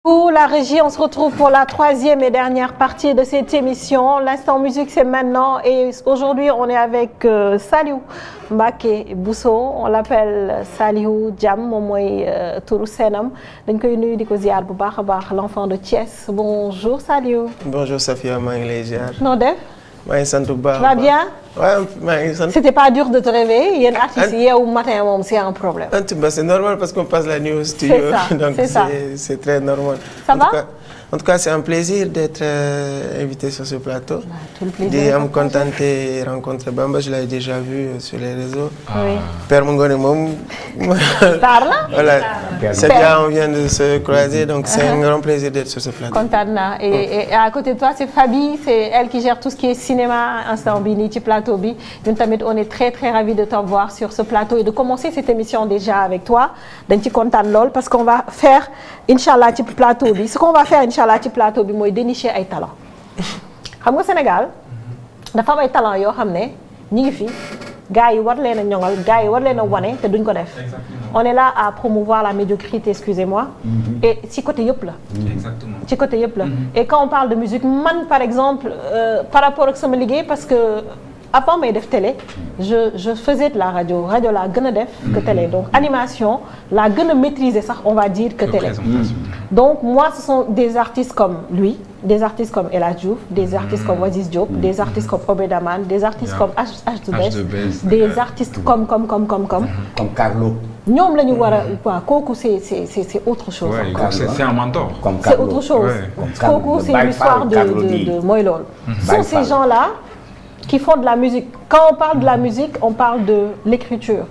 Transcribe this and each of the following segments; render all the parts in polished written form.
Pour la régie, on se retrouve pour la troisième et dernière partie de cette émission. L'instant musique, c'est maintenant. Et aujourd'hui, on est avec Saliou Mbacké Bousso. On l'appelle Saliou Diam, moom mooy turu seenam. dañ koy nuyu di ko ziar bu baax a baax l'enfant de Thiès. Bonjour Saliou. Bonjour Safia, maa ngi lay ziar. noo def. maa ngi sant bu baax. tu vas bien. waaw maa ngi sant. C'était pas dur de te réveiller. Yéen artistes yeewu matin moom c'est un problème. C'est normal parce qu'on passe la nuit au studio. C'est ça, donc c'est très normal. Ça va? En tout cas, c'est un plaisir d'être invité sur ce plateau. Tout le plaisir. Di am contenté rencontrer Bamba, je l'avais déjà vu sur les réseaux. Oui. Père Mungone moom. Star la. Voilà. C'est bien, on vient de se croiser, donc c'est un grand plaisir d'être sur ce plateau. Kontaan naa et à côté de toi, c'est Fabi, c'est elle qui gère tout ce qui est cinéma instant bi nii ci plateau bi. Ñun tamit on est très très ravis de t'avoir sur ce plateau et de commencer cette émission déjà avec toi. Dañ ci kontaan lool parce qu'on va faire inchallah ci plateau bi. Ce qu'on va faire inchallah ci plateau bi mooy dénicher ay talent. Xam nga Sénégal dafa am ay talent yoo xam ne ñi ngi fi gars yi war leen a ñoŋal gars yi war leen a wane te duñ ko def. On est là à promouvoir la médiocrité, excusez-moi. Et ci côté yëpp la. Exactement. Ci côté yëpp la. Et quand on parle de musique man par exemple par rapport ak sama liggéey parce que avant may def télé je faisais de la radio laa gën a def que télé donc animation laa gën a maîtriser sax on va dire que télé. Donc moi ce sont des artistes comme lui, des artistes comme El Hadj Diouf, des artistes comme Waziz Diop, des artistes comme Obedaman, des artistes comme H2Best, des artistes comme Carlo. ñoom la ñu war a quoi kooku c'est autre chose. Ouais, c'est un mentor. C'est autre chose. Kooku c'est une histoire de mooy loolu. Ce sont ces gens-là qui font de la musique. Quand on parle de la musique, on parle de l'écriture.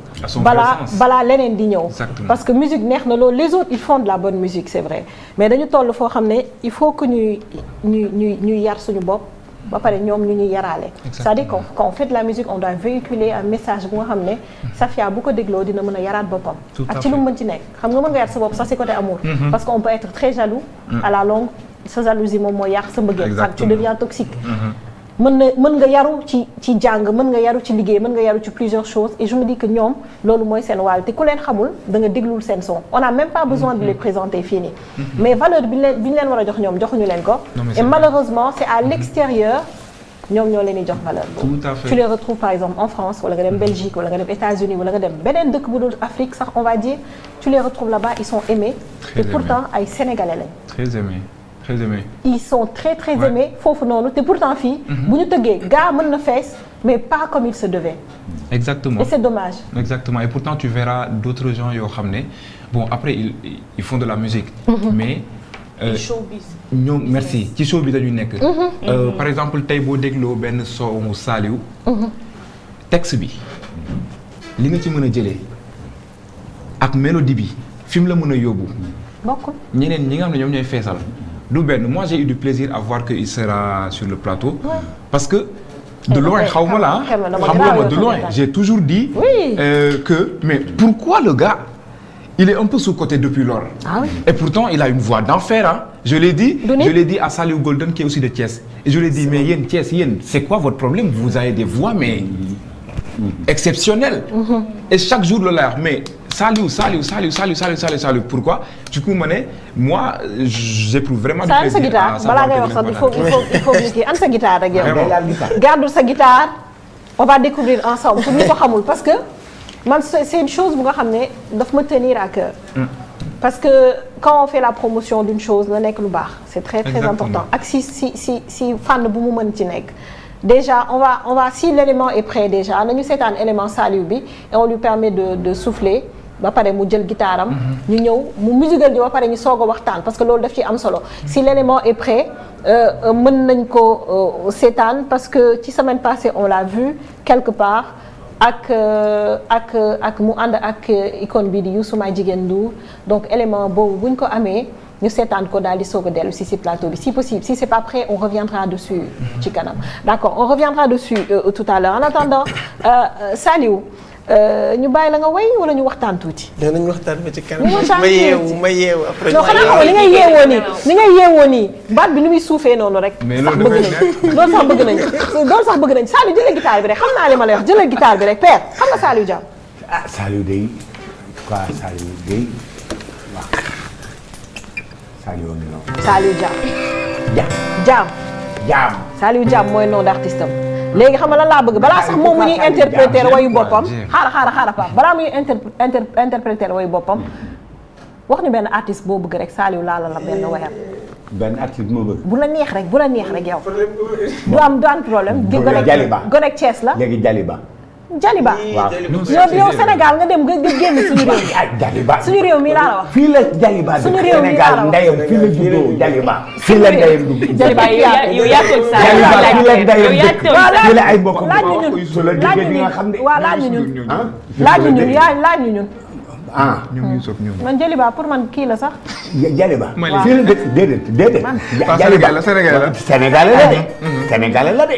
Balaa leneen di ñëw. Parce que musique neex na loolu les autres ils font de la bonne musique c'est vrai mais dañu toll foo xam ne il faut que ñuy yar suñu bopp ba pare ñoom ñu ñuy yaraale. C'est-à-dire quand on fait de la musique on doit véhiculer un message bu nga xam ne Safia bu ko dégloo dina mën a yaraat boppam. ak ci lu mu mën ci nekk xam nga mën nga yar sa bopp ça c'est côté amour. Parce qu'on peut être très jaloux. À la longue sa jalousie moom mooy yàq sa mbëggeel. Tu deviens toxique. mën nga yaru ci jàng mën nga yaru ci liggéey mën nga yaru ci plusieurs choses et je me dis que ñoom loolu mooy seen wàll te ku leen xamul da nga déglul seen son on n'a même pas besoin de les présenter fii nii mais valeur bi ñu leen war a jox ñoom joxuñu leen ko et malheureusement c'est à l'extérieur ñoom ñoo leen di jox valeur boobu tu les retrouves par exemple en France wala nga dem Belgique wala nga dem États-Unis wala nga dem beneen dëkk bu dul Afrique sax on va dire tu les retrouves là-bas ils sont aimés et pourtant ay Sénégalais lañ Très aimés. Très aimés. Ils sont très très aimés foofu noonu te pourtant fii. bu ñu tëggee gars mën na fees mais pas comme il se devait. Exactement. Et c'est dommage. Exactement et pourtant tu verras d'autres gens yoo xam ne bon après ils font de la musique. Mais. showbiz. ñoom merci ci show bi dañu nekk. Par exemple tey boo dégloo benn soowu Saliou. Texte bi li nga ci mën a jëlee ak mélodie bi fi mu la mën a yóbbu. bokkul ñeneen ñi nga xam ne ñoom ñooy feesal. du benn moi j'ai eu du plaisir à voir que il sera sur le plateau. Parce que de loin xaw ma la xam nga ma de loin j'ai toujours dit. Que mais pourquoi le gars il est un peu sous-coté depuis lors. Ah oui. Et pourtant il a une voix d'enfer hein. Je l'ai dit à Saliou Golden qui est aussi de Thiès. Et je lui ai dit mais yéen Thiès yéen c'est quoi votre problème vous avez des voix mais exceptionnelles. Et chaque jour le la mais. Saliou pourquoi du coup moi j'éprouve vraiment du plaisir à savoir balaa ngay wax sax il faut kii an sa guitare rek yow garde sa guitare on va découvrir ensemble pour ñu ko xamul parce que man c'est une chose bu nga xam ne daf ma tenir à cœur parce que quand on fait la promotion d'une chose la nekk lu baax c'est très très important ak si fànn bu mu mën ci nekk déjà on va si l'élément est prêt déjà nañu seetaan élément Saliou bi et on lui permet de souffler ba pare mu jël guitaram ñu ñëw mu musical ji ba pare ñu soog a waxtaan parce que loolu daf ci am solo si l'élément est prêt mën nañ ko seetaan parce que ci semaine passée on l'a vu quelque part ak mu ànd ak icône bi di Youssou May Jigéen Ndour donc élément boobu buñ ko amee ñu seetaan ko daal di soog a dellu si plateau bi si possible si c'est pas prêt on reviendra dessus ci kanam d'accord on reviendra dessus tout à l'heure en attendant Saliou ñu bàyyi la nga way wala ñu waxtaan tuuti. dinañ waxtaan ba ci kanam. ma yeewu après. non xanaa li ngay yeewoo nii baat bi ni muy suufee noonu rek. mais loolu sax bëgg nañ Saliou jëlee guitare bi rek xam naa li ma lay wax jëlee guitare bi rek père xam nga Saliou Diam. Saliou day quoi Saliou Gueye waaw Saliou ngi noonu. Saliou Diam. Diam. Saliou Diam mooy nom d'artiste am léegi xam nga lan laa bëgg balaa sax moom mu ñuy interpréter wayu boppam xaaral Pape balaa muy interpréter wayu boppam wax ñu benn artiste boo bëgg rek Saliou laala la benn wayam. benn artiste moo bëgg. bu la neex rek yow. du am problème. Jaliba Gonek Thiès la léegi Jaliba. Jaliba waaw yow Sénégal nga dem nga génn suñu réew mi. Jaliba suñu réew mi laa la wax. fii la Jaliba suñu réew mi laa la wax Sénégal ndeyam fii la juddoo Jaliba. fii la ndeyam dugg. Jaliba yow yaa toog saa Jaliba fii la ndeyam dugg. fii la ay mbokkam laaj ñu ñun su la déggee di nga xam ne. waaw laaj ñu ñun. laaj ñu ñun. ñoom Youssouf ñoom. man Jaliba pour man kii la sax. Jaliba. Mali fii la dëkk déedéet. Jaliba Sénégalais la. Sénégalais la de.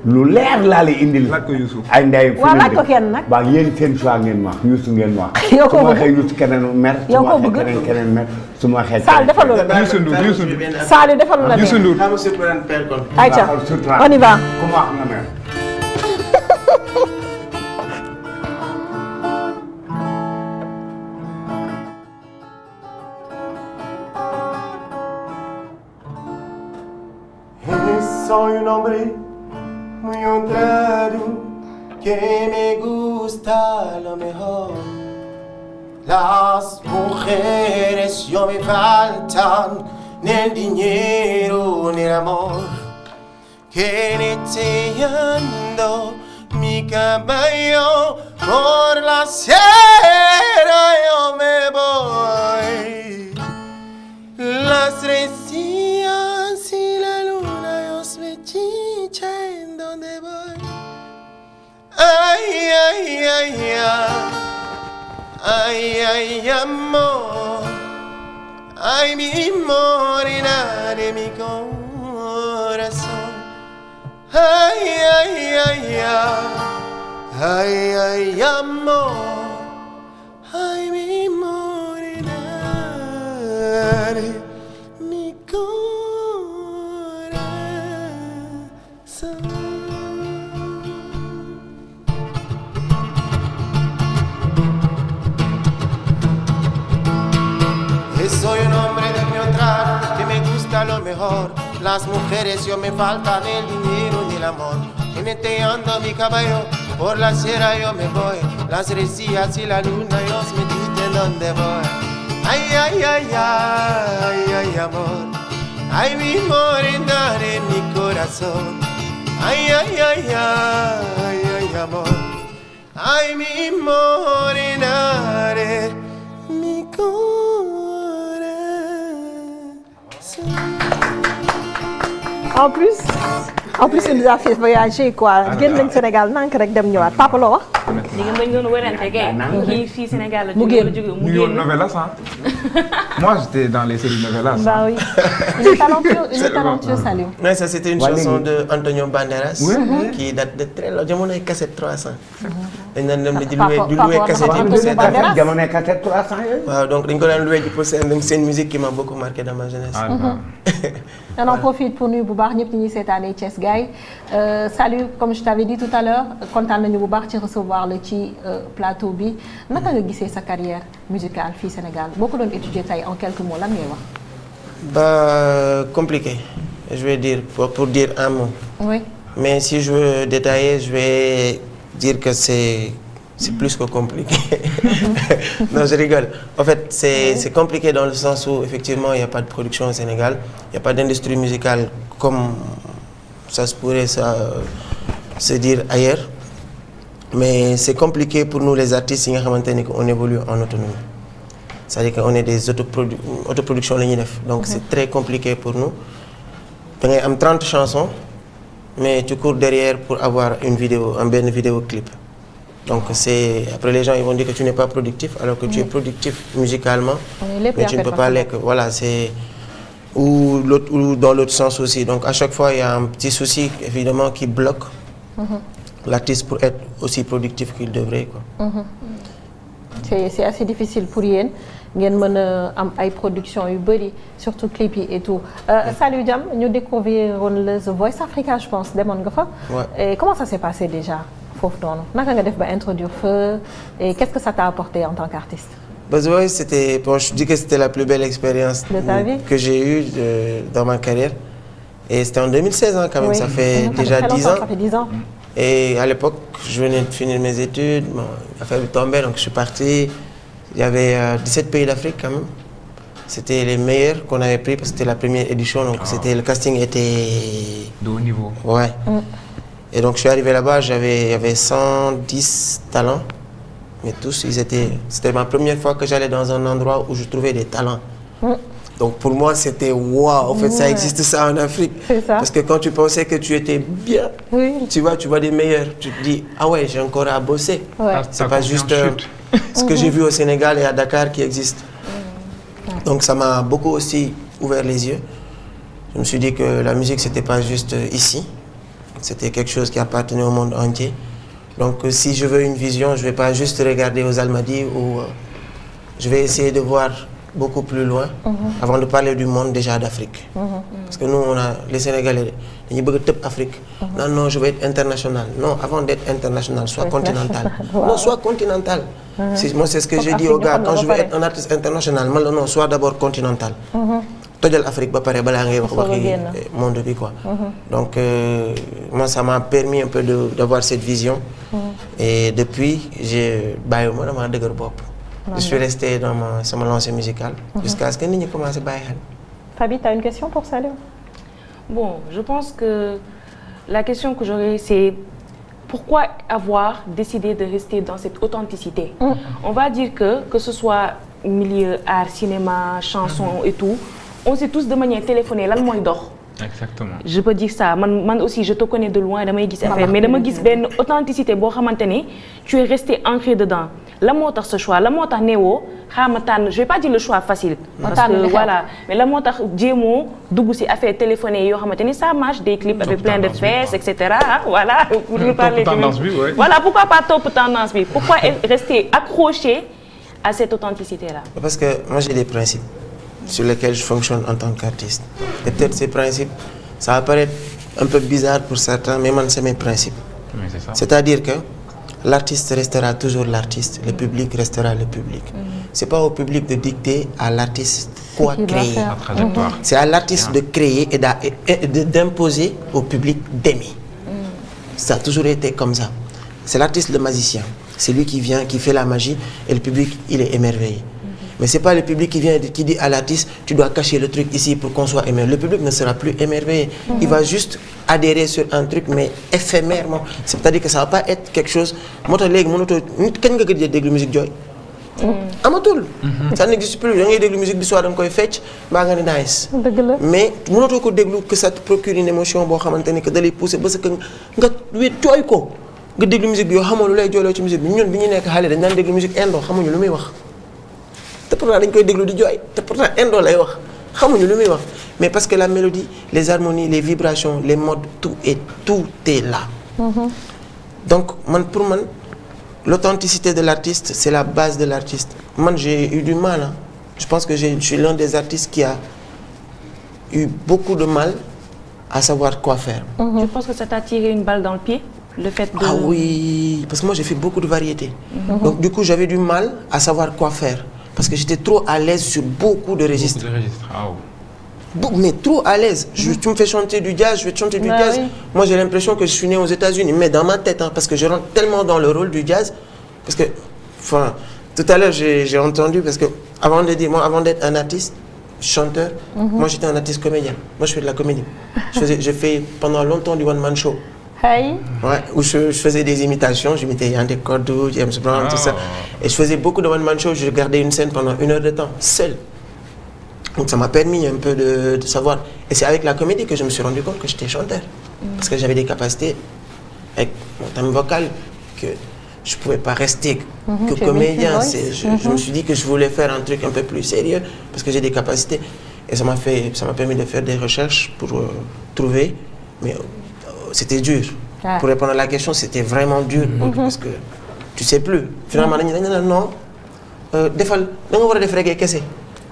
lu leer laa lay indil. laaj ko Youssouf. ay ndeyam waaw laaj ko kenn nag. waaw yéen seen choix ngeen ma wax Youssou ngeen ma wax. yow koo bëgg su ma waxee Youssou keneen mer. yow koo bëgg keneen mer su ma waxee. Sall defal lu la Youssou Ndour. Sall defal lu la Youssou Ndour. ayca on y va. ku ma wax nga mer. Soy un hombre muy honrado que me gusta lo mejor. Las mujeres yo me faltan, ni el dinero ni el amor. Que te ando mi caballo por la sierra yo me voy. Las recias y la luna ellos me chichan donde voy. Ay, ay, ay, ay, ay, ay, amor. Ay, mi morena de mi corazón. Ay, ay, ay, ay, ay, ay, amor. Ay, mi morena de mi corazón. Soy un hombre de mi honrar, que me gusta lo mejor. Las mujeres yo me faltan el dinero ni el amor. Jineteando mi caballo, por la sierra yo me voy. Las resillas y la luna ellos me dicen dónde voy. Ay, ay, ay, ay, ay, amor. Ay, mi morena en mi corazón. Ay, ay, ay, ay, ay, amor. Ay, mi morena en mi corazón. En plus il nous a fait voyager quoi. génn nañ Sénégal nank rek dem ñëwaat papa loo wax. li nga bañ doon wérante kay. kii fii Sénégal la mu génn mu génn novelas hein. Moi j'étais dans les séries novelas. Bah oui. Il est talentueux Saliou. Ouais, ça c'était une chanson de Antonio Banderas qui date de très longtemps. jamonoy cassette 300. dañ daan dem di louer cassette yi pour seetaan. jamonoy cassette 300 yooyu. waaw donc dañ ko daan louer pour seetaan. c'est une musique qui m'a beaucoup marqué dans ma jeunesse. On en profite pour nuyu bu baax ñëpp ñi ñuy seetaanee Thiès gars yi. Saliou comme je t'avais dit tout à l'heure kontaan nañu bu baax ci recevoir la ci plateau bi naka nga gisee sa carrière musicale fii Sénégal boo ko doon étudier tey en quelques mots lan ngay wax. Bah compliqué je vais dire pour dire un mot. Oui. Mais si je veux détailler je vais dire que c'est plus que compliqué. Non, je rigole. En fait, c'est compliqué dans le sens où, effectivement, il n'y a pas de production au Sénégal. Il n'y a pas d'industrie musicale comme ça se pourrait se dire ailleurs. Mais c'est compliqué pour nous, les artistes, on évolue en autonomie. C'est-à-dire qu'on est des autoproductions. Donc, c'est très compliqué pour nous. On a 30 chansons, mais tu cours derrière pour avoir une vidéo, un bel vidéoclip. Donc c'est après les gens ils vont dire que tu n'es pas productif alors que tu es productif musicalement mais tu ne peux pas voilà c'est ou dans l'autre sens aussi donc à chaque fois il y a un petit souci évidemment qui bloque l'artiste pour être aussi productif qu'il devrait quoi. C'est assez difficile pour yéen ngeen mën a am ay production yu bëri surtout clip yi et tout. Saliou Diam ñu découvrir woon la The Voice Africa je pense demoon nga fa. Et comment ça s'est passé déjà foofu noonu naka nga def ba introduire Feu et qu'est-ce que ça t'a apporté en tant qu'artiste? Bah ouais, c'était bon, je dis que c'était la plus belle expérience de ta vie que j'ai eue dans ma carrière. Et c'était en 2016 hein, quand même, ça fait déjà 10 ans. Ça fait 10 ans. Et à l'époque, je venais de finir mes études, bon, l'affaire est tombée, donc je suis parti. Il y avait 17 pays d'Afrique quand même. C'était les meilleurs qu'on avait pris parce que c'était la première édition, donc le casting était de haut niveau. Ouais. Et donc je suis arrivé là-bas, il y avait 110 talents, mais tous c'était ma première fois que j'allais dans un endroit où je trouvais des talents. Donc pour moi c'était waouh, en fait ça existe ça en Afrique. C'est ça. Parce que quand tu pensais que tu étais bien, tu vois des meilleurs, tu te dis ah ouais, j'ai encore à bosser. Ouais. C'est pas juste ce que j'ai vu au Sénégal et à Dakar qui existe. Donc ça m'a beaucoup aussi ouvert les yeux. Je me suis dit que la musique c'était pas juste ici, c'était quelque chose qui appartenait au monde entier. Donc si je veux une vision, je vais pas juste regarder aux Almadies ou je vais essayer de voir beaucoup plus loin avant de parler du monde déjà d'Afrique. Parce que nous les Sénégalais, dañuy bëgg a tëb Afrique. Non, je veux être international. Non, avant d'être international, sois continental. Non, sois continental. Moi c'est ce que j'ai dit aux gars quand je veux être un artiste international, man la non, sois d'abord continental. Tojal Afrique ba pare balaa ngay wax waxi monde bi quoi. Donc moi ça m'a permis un peu d'avoir cette vision. Et depuis bàyyiwuma dama dëgër bopp. Je suis resté dans ma lancée musicale jusqu'à ce que nit ñi commencé bàyyi xel. Fabi, tu as une question pour Saliou? Bon, je pense que la question que j'aurais, c'est pourquoi avoir décidé de rester dans cette authenticité? On va dire que ce soit milieu art, cinéma, chanson et tout, on sait tous de manière téléphonée lan mooy dox. Exactement. Je peux dire ça. Man aussi, je te connais de loin, damay gis affaire, mais dama gis benn authenticité boo xamante ne tu es resté ancré dedans. La moo tax ce choix, la moo tax neewoo xaama tànn, je vais pas dire le choix facile. Parce que voilà, mais la moo tax jéemoo dugg ci affaire téléphonée yoo xamante ne ça marche, des clips avec plein de fesses, etc. Voilà, pour nous parler. Tendance bi, ouais. Voilà, pourquoi pas top tendance bi? Pourquoi rester accroché à cette authenticité-là? Parce que moi j'ai des principes sur lesquels je fonctionne en tant qu'artiste. Et peut-être ces principes, ça va paraître un peu bizarre pour certains, mais moi c'est mes principes. Oui, c'est ça. C'est-à-dire que l'artiste restera toujours l'artiste, le public restera le public. C'est pas au public de dicter à l'artiste quoi créer. La trajectoire. C'est à l'artiste de créer et d'imposer au public d'aimer. Ça a toujours été comme ça. C'est l'artiste le magicien. C'est lui qui vient, qui fait la magie et le public, il est émerveillé. Mais c'est pas le public qui dit à l'artiste tu dois cacher le truc ici pour qu'on soit émerveillé. Le public ne sera plus émerveillé. Il va juste adhérer sur un truc mais éphémèrement. C'est-à-dire que ça va pas être quelque chose. Moo tax léegi mënatoo nit kañ nga gëj a déglu musique jooy. Amatul. Ça n'existe plus. Da ngay déglu musique bi soit da nga koy fecc mbaa nga ni nice. Dëgg la. Mais mënatoo ko déglu que ça te procure une émotion boo xamante ne que da lay pousser ba sa que nga jooy ko. Nga déglu musique bi yoo xamoo lu lay jooyloo ci musique bi ñun bi ñu nekk xale dañ daan déglu musique indo xamuñu lu muy wax. te pourtant dañ koy déglu di jooy te pourtant indo lay wax xamuñu lu muy wax mais parce que la mélodie les harmonies les vibrations les modes tout est là. Donc pour man l'authenticité de l'artiste c'est la base de l'artiste. Man j'ai eu du mal je pense que je suis l'un des artistes qui a eu beaucoup de mal à savoir quoi faire. Tu penses que ça t'a tiré une balle dans le pied? Le fait de... Ah oui, parce que moi j'ai fait beaucoup de variétés. Donc du coup j'avais du mal à savoir quoi faire. Parce que j'étais trop à l'aise sur beaucoup de registres. Mais trop à l'aise. Tu me fais chanter du jazz, je vais te chanter du jazz. Oui. Moi j'ai l'impression que je suis né aux États-Unis, mais dans ma tête, parce que je rentre tellement dans le rôle du jazz. Parce que, tout à l'heure j'ai entendu, parce que avant d'être un artiste, chanteur, moi j'étais un artiste comédien. Moi je fais de la comédie. J'ai fait pendant longtemps du one-man show. Hey. Ouais, où je faisais des imitations, j'imitais Yandé Cordou, James Brown, tout ça. Et je faisais beaucoup de one-man show, je regardais une scène pendant 1 heure de temps, seul. Donc ça m'a permis un peu de savoir. Et c'est avec la comédie que je me suis rendu compte que j'étais chanteur. Parce que j'avais des capacités avec mon thème vocal que je ne pouvais pas rester que comédien. Je me suis dit que je voulais faire un truc un peu plus sérieux parce que j'ai des capacités. Et ça m'a permis de faire des recherches pour trouver. Mais c'était dur. Pour répondre à la question, c'était vraiment dur. Parce que tu ne sais plus. Finalement, non, defal, da nga war a def reggae kese.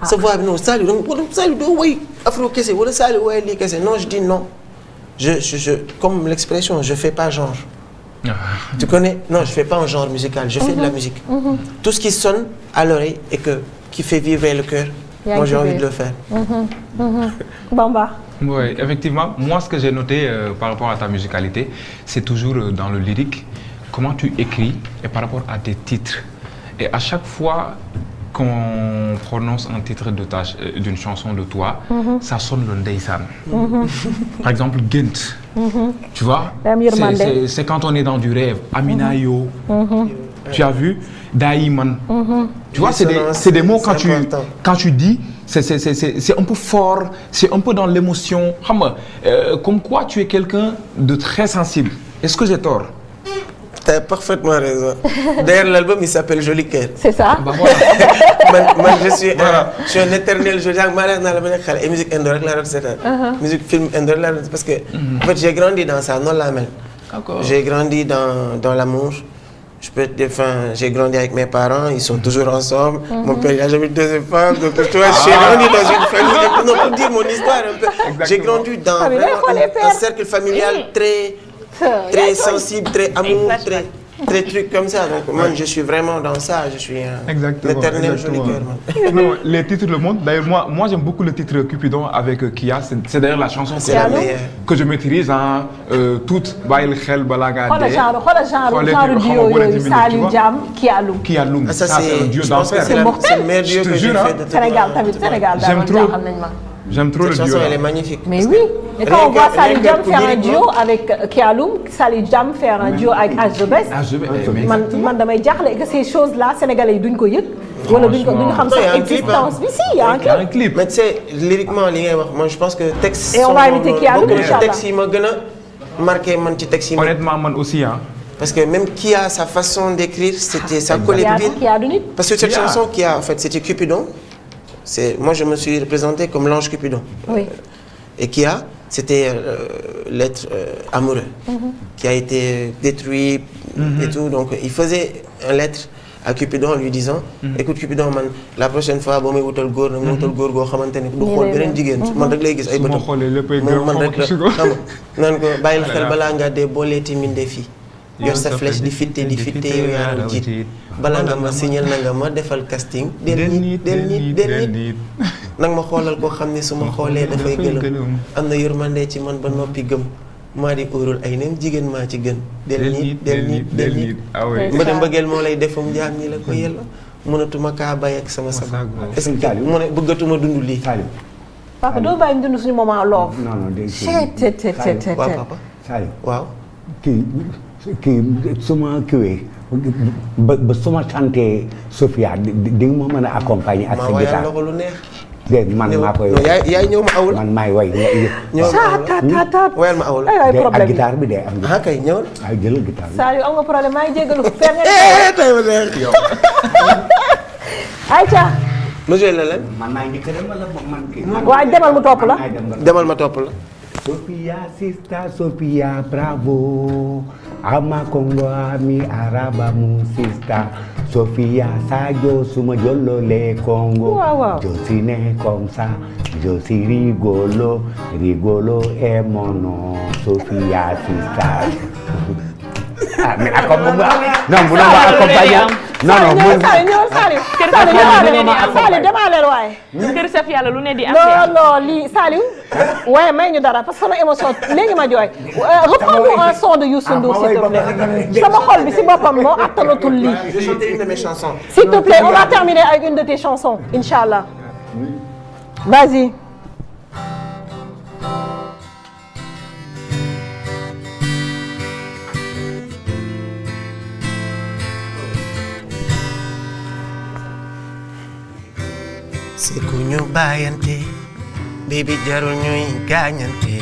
Sa voix bi non, Saliou doo woy afro kese wala Saliou woy lii kese. Non, je dis non. Comme l'expression, je fais pas genre. Tu connais? Non, je fais pas un genre musical, je fais de la musique. Tout ce qui sonne à l'oreille et qui fait vibrer le cœur, moi j'ai envie de le faire. Bamba. Oui, effectivement. Moi, ce que j'ai noté par rapport à ta musicalité, c'est toujours dans le lyrique, comment tu écris et par rapport à tes titres. Et à chaque fois qu'on prononce un titre d'une chanson de toi, ça sonne le ndeysaan. Par exemple, Gént. Tu vois, c'est quand on est dans du rêve. Amina Yo. Tu as vu? Daïman. Tu vois, c'est des mots quand tu dis, c'est un peu fort, c'est un peu dans l'émotion. Comme quoi tu es quelqu'un de très sensible. Est-ce que j'ai tort? Tu as parfaitement raison. D'ailleurs, l'album, il s'appelle Joli Cœur. C'est ça. Bah, voilà. moi, je suis un éternel joli cœur. Et musique indo, musique film indo, parce que en fait, j'ai grandi dans ça, non la même. J'ai grandi dans l'amour. Je peux te dire, j'ai grandi avec mes parents, ils sont toujours ensemble. Mon père, il n'a jamais eu de deuxième femme. Donc, tu vois, j'ai grandi dans une famille. Non, pour dire mon histoire un peu. J'ai grandi dans un cercle familial très sensible, très amour, très truc comme ça. Donc, moi, je suis vraiment dans ça. Je suis l'éternel joli cœur. Non, les titres le montrent. D'ailleurs, moi j'aime beaucoup le titre Cupidon avec Kia. C'est d'ailleurs la chanson que je maîtrise en toute. Bail Khel Balaga. Genre duo, Saliou Jam, Kialoum. Ça, c'est un duo d'enfer. C'est le meilleur duo que j'ai fait de Sénégal. J'aime trop le duo. Cette chanson, elle est magnifique. Mais oui. Et quand on voit Saliou Jam faire un duo avec Kialoum, Saliou Jam faire un duo avec H2Best, man damay jaaxle que ces choses-là, Sénégalais yi duñ ko yëg. Wala duñ xam sa existence bi. Si, il y a un clip. Mais tu sais, lyriquement, moi je pense que texte. Et on va inviter Kialoum, Inch'Allah. Texte yi ma gën a marqué man ci texte yi. Honnêtement, man aussi. Parce que même Kia, sa façon d'écrire, ça collait bien. Parce que cette chanson, Kia, en fait, c'était Cupidon. Moi, je me suis représenté comme l'ange Cupidon. Oui. Et Kia, c'était l'être amoureux qui a été détruit et tout. Donc, il faisait un lettre à Cupidon en lui disant écoute Cupidon, man, la prochaine fois, boo may wutal góor nag ma wutal góor goo xamante ne du xool beneen jigéen man rek lay gis ay bëtam man rek la xam nga naan ko bàyyil xel balaa ngaa dee booleeti mbindeef yi yor sa flèche di fitte yow yaa doon jiit balaa nga ma signal na nga ma defal casting del nit nag ma xoolal koo xam ne su ma xoolee dafay gëlëm am na yërmande ci man ba noppi gëm maa di óorul ay nem jigéen maa ci gën del nit mbëdë mbëggeel moo lay defum jaam ñi la ko yella mënatuma kaa bay ak sama sama est-ce que mu ne bëggatuma dund lii papa doo bàyyi dund suñu moment love waaw papa Saliou waaw kii suma kiwee ba suma chanté Sophia di nga ma mën a accompagner ak sa guitare ma wayal lu neex dégg man maa koy yaay ñëw ma awul man maay way ñëw wayal ma awul ak guitare bi day am kay ñëwal ay jëlal guitare bi Saliou am nga problème maa ngi jégalu fer nga tey ma neex yow Aïcha ma joué la leen man maa ngi dem wala man kii waaye demal mu topp la demal ma topp la Sophia sister Sophia bravo ama Congo ami araba mu sister Sophia Sadio suma jolole Congo je suis né comme ça je suis rigolo et mon nom Sophia sister mais non bu ma accompagner non Saliou demaleel waaye kër Safia la lu ne di am non lii Saliou waaye may ñu dara parce que sama émotion léegi ma jooy reprends-nous un son de Youssou Ndour s'il te plaît sama xol bi si boppam moo attanatul lii je vais chanter une de mes chansons s'il te plaît on va terminer avec une de tes chansons Inch'Allah vas-y c'est ku ñu bàyyante baby jarul ñuy gaañante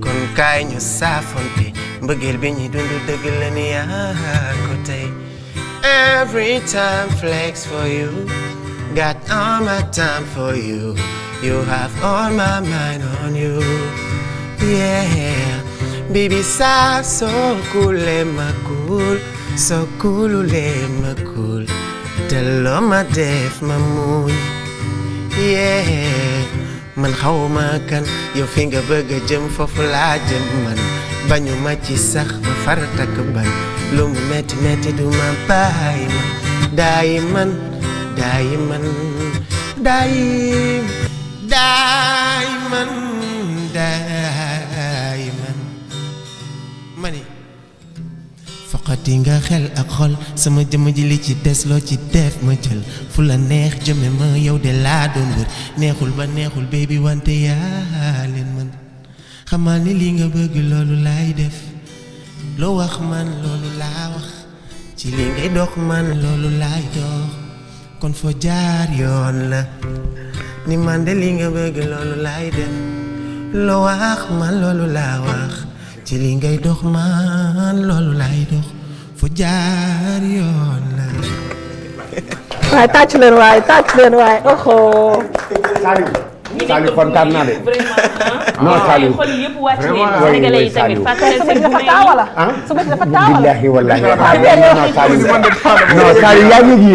kon kaay ñu saafonte mbëggeel bi ñuy dund dëgg la ni yaa ko tey every time flex for you got all my time for you you have all my mind on you yeah baby saa soo kuulee ma kuul soo kuululee ma kuul te loo ma def ma muñ yeah man xawma kan yow fi nga bëgg a jëm foofu laa jëm man bañu ma ci sax ba far takk bañ lu mu metti metti du ma bàyyi ma daayiman daayiman daayiman daayiman mani foqati nga xel ak xol sama jëmm ji li ci des loo ci def ma jël fu la neex jëme ma yow de laa doon wër neexul ba neexul baby wante yaa leen mën xamal ni li nga bëgg loolu laay def loo wax man loolu laa wax ci li ngay dox man loolu laay dox kon foo jaar yoon la ni man de li nga bëgg loolu laay def loo wax man loolu laa wax ci li ngay dox man loolu laay dox fu jaar yoon la. waaye tàcc leen waay oho. Saliou kontaan naa de. non Saliou xol yëpp wàcc nañu Sénégalais yi tamit fàttali seen dafa taa wala. sama dafa taa wala. billahi wallahi non Saliou yaa ngi ji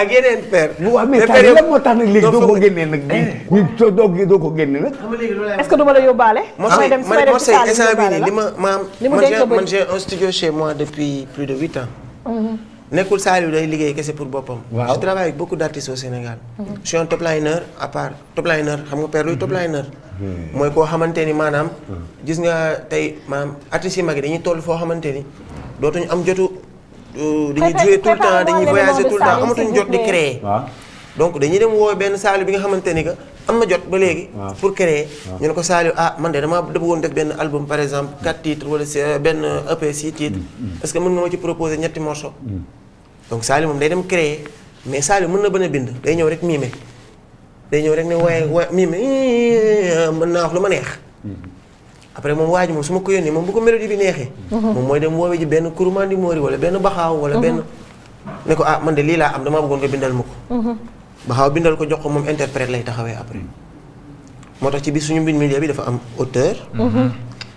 ak yeneen père. waaw mais Saliou lan moo tax nag léegi doo ko génnee nag doo ko génne nag. est-ce que du ma la yóbbaale. man j'ai un studio chez moi depuis plus de 8 ans. nekkul Saliou day liggéey kese pour boppam. waaw je travaille avec beaucoup d'artistes au Sénégal. je suis un top liner à part top liner xam nga père luy top liner. mooy koo xamante ni maanaam. gis nga tey maanaam artistes yi mag yi dañuy toll foo xamante ni dootuñu am jotu. dañuy jouer tout le temps dañuy voyager tout le temps amatuñu jot di créer. donc dañuy dem woo benn Saliou bi nga xamante ni que am na jot ba léegi. pour créer. ñu ne ko Saliou man de damaa bëggoon def benn album par exemple 4 titres wala benn EP 6 titres. est-ce que mën nga ma ci proposer ñetti morceaux. donc Saliou moom day dem créer mais Saliou mën na bën a bind day ñëw rek miime day ñëw rek ne waaye miime mën naa wax lu ma neex. après moom waa ji moom su ma ko yónnee moom bu ko mélodie bi neexee. moom mooy dem woowee ji benn Kouroumandi Mori wala benn Baxaaw wala benn. ne ko man de lii laa am damaa bëggoon nga bindal ma ko. Baxaaw bindal ko jox ko moom interprète lay taxawee après. moo tax ci biir suñu mbind milieu bi dafa am auteur.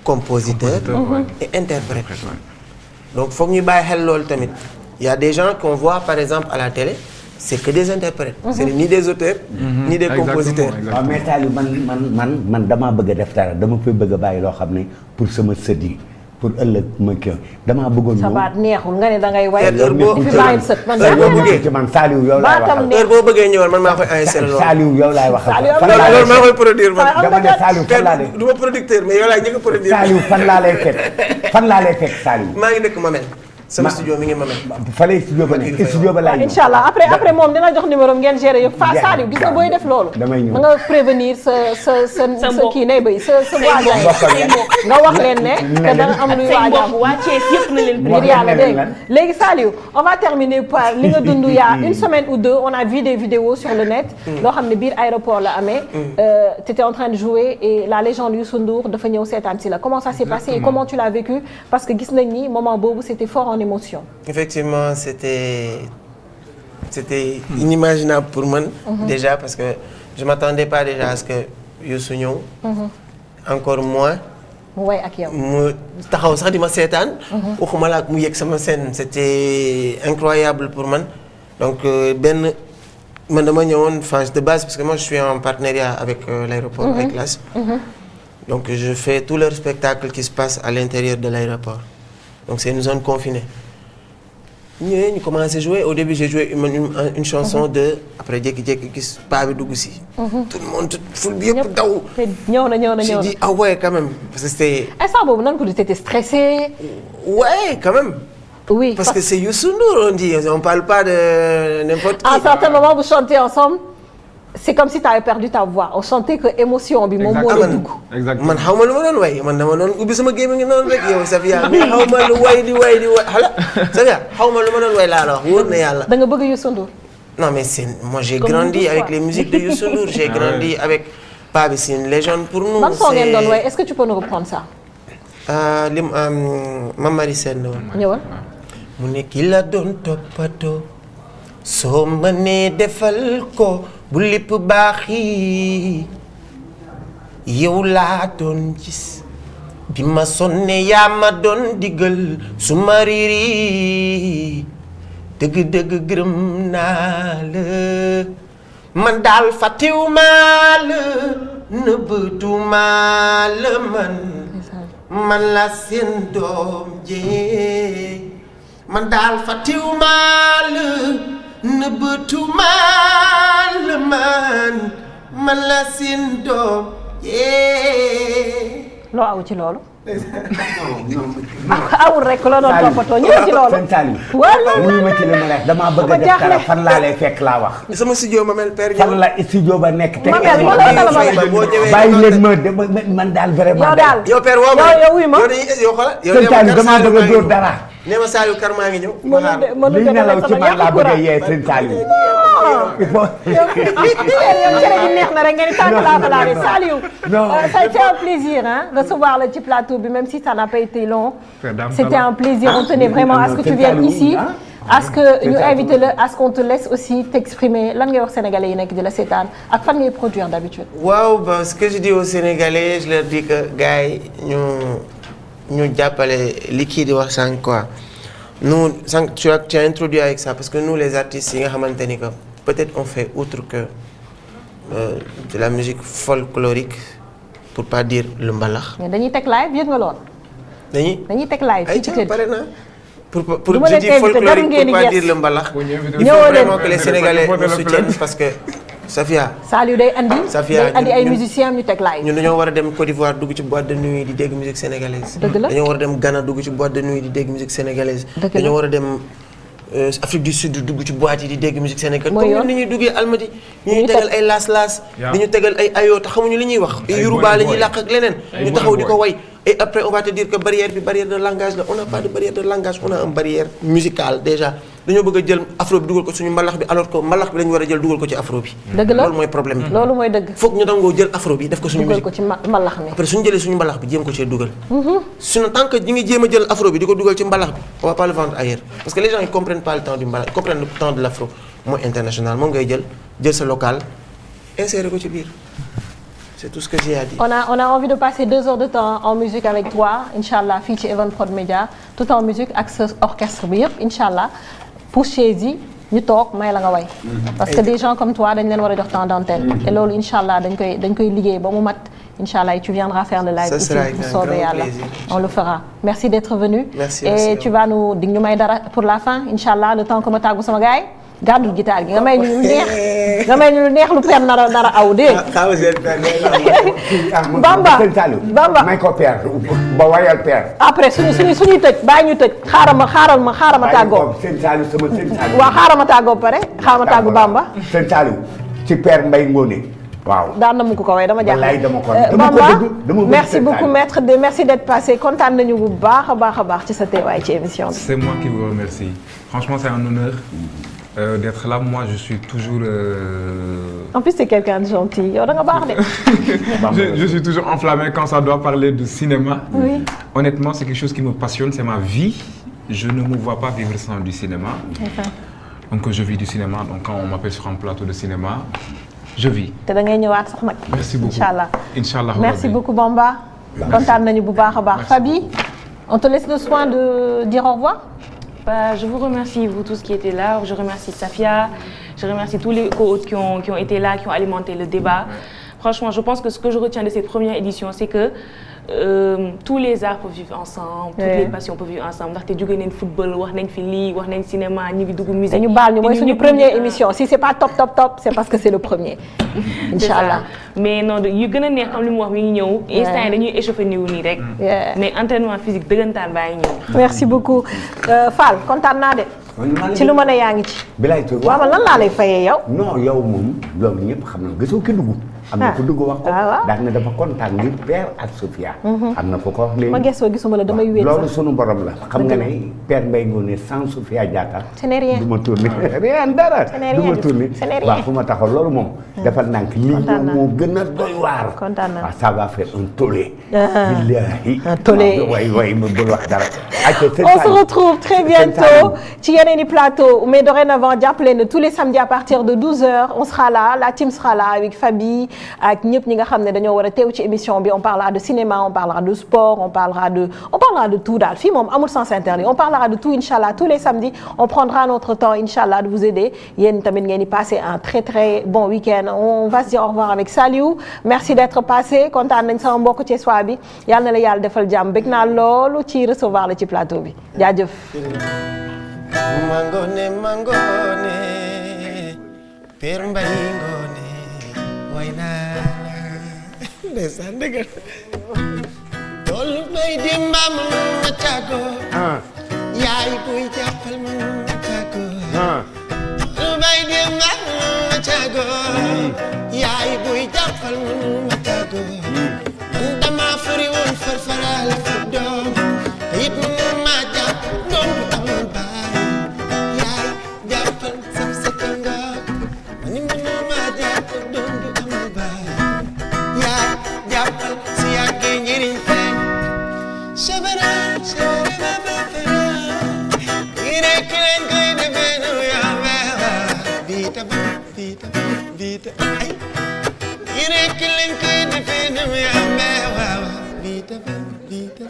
compositeur et interprète. donc foog ñuy bàyyi xel loolu tamit. Il y a des gens qu'on voit par exemple à la télé, c'est que des interprètes. C'est ni des auteurs, ni des compositeurs. waaw mais Saliou man damaa bëgg a def dara dama fay bëgg a bàyyi loo xam ne pour sama sët yi pour ëllëg ma kii damaa bëggoon ñëw. sa baat neexul nga ne dangay way. heure boo fi bàyyi sët man Saliou yow laay waxal. heure boo bëggee ñëwal man maa koy enregistré loolu. Saliou yow laay waxal. loolu maa koy produire man. dama ne Saliou fan laa lay. du ma producteur mais yow laay njëkk a produire. Saliou fan laa lay fekk Saliou. maa ngi dëkk Mamel. sama studio mi ngi Mamel. fale studio ba nekk studio ba laay ñëw. Inch'Allah après moom dina jox numéro ngeen gérer yëpp. Saliou gis nga booy def loolu. damay ñëw nga prévenir sa kii nay bay sa voisin nga wax leen ne. que da nga am luy waajal waa Thiès yëpp na leen. ngir yàlla dégg léegi Saliou on va terminer par li nga dund il y a une semaine ou deux on a vu des vidéos sur le net. loo xam ne biir aéroport la amee. t'étais en train de jouer et la légende Youssou Ndour dafa ñëw seetaan si la comment ça s'est passé et comment tu l'as vécu parce que gis nañ ni moment boobu c'était fort en émotion. Effectivement, c'était inimaginable pour moi déjà parce que je m'attendais pas déjà à ce que Youssou ñëw. Encore moins. way ak yow. mu taxaw sax di ma seetaan. waxuma la ak mu yegg sama scène c'était incroyable pour man donc man dama ñëwoon phase de base parce que moi je suis en partenariat avec l'aéroport avec l'AS. donc je fais tout leur spectacle qui se passe à l'intérieur de l'aéroport donc c'est une zone confinée. ñëwee ñu commencé jouer au début j'ai joué une chanson de après jékki-jékki gis paa bi dugg si. tout le monde ful bi yëpp daw. ñëw na j'ai dit ah ouais quand même parce que c'était. instant boobu nan ko di t'étais stressé. ouais quand même. oui parce que c'est Youssou Ndour on dit on parle pas de n'importe qui. à un certain moment vous chantez ensemble. c'est comme si tu avais perdu ta voix on sentait que émotion bi moom moo la dugg. exactement man xaw ma lu ma doon way man dama doon ubbi sama gémmiñ ngi noonu rek yow Safia mais xaw ma lu way di xala Safia xaw ma lu ma doon way laa la wax wóor na yàlla. da nga bëgg Youssou Ndour. non mais c'est moi j'ai grandi avec les musiques de Youssou Ndour j'ai grandi avec Paa bi c'est une légende pour nous. ban son ngeen doon way est-ce que tu peux nous reprendre ça. lim Mame Marie Sène la woon. ñëwal. mu ne ki la doon toppatoo soo mënee defal ko. bu lépp baaxi yow laa doon gis bi ma sonne yaa ma doon diggal su ma riiri dëgg-dëgg gërëm naa la man daal fàttewuma la nëbbatuuma la man man la seen doom jee man daal fàttewuma la nëbbatuma la man la seen doom jee. loo aw ci loolu. awul rek la doon toppatoo ñëw ci loolu. sëñ Saliou. wala wuyu ma ci li ma lay dama bëgg a def dara fan laa lay fekk laa wax. sama studio Mamel Père fan la studio ba nekk. te Mamel moo la dala bàyyi leen ma man daal vraiment. yow daal yow Père woo ma yow wuyu ma yow xoolal yow sëñ Saliou dama bëgg a dóor dara. nee ma Saliou kar maa ngi ñëw. li nelaw ci man laa bëgg a yee sëñ Saliou. il faut. yow cere ji neex na rek ngeen di tànn laa balaa Saliou. ça a été un plaisir recevoir la ci plateau bi même si ça n'a pas été long. C'était un plaisir. On tenait vraiment à ce que tu viennes ici. à ce que ñu invité la à ce qu'on te laisse aussi t'exprimer lan ngay wax sénégalais yi nekk di la seetaan ak fan ngay produire d'habitude. waaw ba ce que je dis aux Sénégalais je leur dis que gars yi ñu jàppale li kii di wax sànq quoi nous sànq tu as introduit avec ça parce que nous les artistes yi nga xamante ni que peut-être on fait autre que de la musique folklorique pour pas dire le mbalax. mais dañuy teg live yëg nga lool. dañuy teg live fii ci kër pare na pour je dis folklorique pour pas dire le mbalax. il faut vraiment que les Sénégalais nous soutiennent parce que Safia. Saliou day andi ay musiciens ñu teg live. ñun dañoo war a dem Côte d'Ivoire dugg ci boîte de nuit di dégg musique sénégalaise. dëgg la dañoo war a dem Ghana dugg ci boîte de nuit di dégg musique sénégalaise. dëgg la dañoo war a dem Afrique du Sud dugg ci boîte yi di dégg musique sénégalaise. mooy yoon comme ni ñuy duggee Almadi. ñu tegal ay laas-laas. di ñu tegal ay ayoo te xamuñu li ñuy wax. ay Yoruba la ñuy làq ak leneen. ñu taxaw di ko way. et après on va te dire que barrière de langage la on n'a pas de barrière de langage on a une barrière musicale déjà dañoo bëgg a jël afro bi dugal ko suñu mbalax bi alors que mbalax bi lañu war a jël dugal ko ci afro bi. dëgg la loolu mooy problème bi. loolu mooy dëgg. foog ñu dangoo jël afro bi def ko suñu musique dugal ko ci mbalax mi. après suñu jëlee suñu mbalax bi jéem ko cee dugal. sinon tant que ñi ngi jéem a jël afro bi di ko dugal ci mbalax bi on va pas le vendre ailleurs parce que les gens ils comprennent pas le temps du mbalax ils comprennent le temps de l'afro mooy international moom ngay jël sa local insérer ko ci biir. C'est tout ce que j'ai à dire. On a envie de passer 2 heures de temps en musique avec toi inchallah fii ci Even Prod Media tout en musique ak sa orchestre bi yëpp inchallah pour chaise yi ñu toog may la nga way. parce que des gens comme toi dañ leen war a jox temps d'antenne. et loolu inchallah dañ koy liggéey ba mu mat inchallah et tu viendras faire le live ici bu soobee yàlla on le fera. merci d'être venu. merci et tu vas nous dig ñu may dara pour la fin inchallah le temps que ma tàggu sama gaay gàddul guitare gi nga may ñu lu neex lu per nara aw dégg Bamba may ko per ba wayal per après suñuy tëj bàyyi ñu tëj xaaral ma tàggoo waaw xaaral ma tàggoo pare xaaral ma tàggu Bamba sëñ Saliou ci per Mbay Ngoné waaw daan na mu ko way dama jaaxle Bamba merci beaucoup maître merci d'être passé kontaan nañu bu baax a baax ci sa teewaay ci émission bi. c'est moi qui vous remercie franchement c'est un honneur d'être là. Moi je suis toujours en plus c'est quelqu'un de gentil yow da nga baax de. je suis toujours enflammé quand ça doit parler de cinéma. Oui. Honnêtement c'est quelque chose qui me passionne, c'est ma vie. Je ne me vois pas vivre sans du cinéma. Okay. Donc je vis du cinéma, donc quand on m'appelle sur un plateau de cinéma je vis. te da ngay ñëwaat sax nag. merci beaucoup inchallah. merci beaucoup Bamba. kontaan nañu bu baax a baax. Fabi on te laisse le soin de dire au revoir. Je vous remercie, vous tous qui étaient là. Je remercie Safia. Je remercie tous les co-hôtes qui ont été là, qui ont alimenté le débat. Franchement, je pense que ce que je retiens de cette première édition, c'est que tous les arts peuvent vivre ensemble, toutes les passions peuvent vivre ensemble. ndaxte jóge nañ football, wax nañ fi lii, wax nañ cinéma, ñu ngi dugg musique. dañu baal ñu mooy suñu première émission. Si c'est pas top, c'est parce que c'est le premier. Inch'Allah. Mais non, yu gën a neex comme li mu wax mi ngi ñëw. instant yi dañuy échauffé niw nii rek. Mais entraînement physique dëggantaan baa ngi ñëw. Merci beaucoup. Fall kontaan naa de. ci lu ma ne yaa ngi ci. bilaay tur waaw lan laa lay fayee yow. non yow moom loolu ñëpp xam na gisoo ki dugg. am na ku dugg wax ko. daal na dafa kontaan ngir Père ak Sofia. am na fu ko wax léegi. ma gëstoo gisuma la damay wéet sax loolu sunu borom la. xam nga ne Père Mbaye Ngoné sans Sofia Diatta. ce n'est rien du ma tourné rien dara. ce n'est rien du ma tourné waaw fu ma taxaw loolu moom. defal nànk lii moo gën a doy waar. kontaan naa waaw ça va faire un tollé. billahi un tollé way ma bul wax dara. on se retrouve très bientôt ci yeneen yeneeni plateau mais dorénavant jàppale na tous les samedis à partir de 12h on sera là la team sera là avec Fabi ak ñëpp ñi nga xam ne dañoo war a teew ci émission bi on parlera de cinéma on parlera de sport on parlera de tout daal fii moom amul sens interdit on parlera de tout inchallah tous les samedis on prendra notre temps inchallah de vous aider yéen tamit ngeen di passer un très très bon week-end on va se dire au revoir avec Saliou merci d'être passé kontaan nañ sama mbokk ci soir bi yal na la yàlla defal jàmm bëgg naa loolu ci recevoir la ci plateau bi jaajëf mangone per mbay ngone wayna ndeysaan dëgg tollu may di mam ma cago yaay buy jàppal ma cago tollu may di mam ma cago yaay buy jàppal ma cago man dama fari woon farfaral fu doom it ma jàpp doom du am baay yaay jàppal sam sa kanga mani mënu ma jàpp doom du am baay yaay jàppal si yàggee njëriñ feeñ sabara sabara bafara ire kelen koy defee nu yaa weewa vita vita ay ire kelen koy defee nu yaa weewa vita vita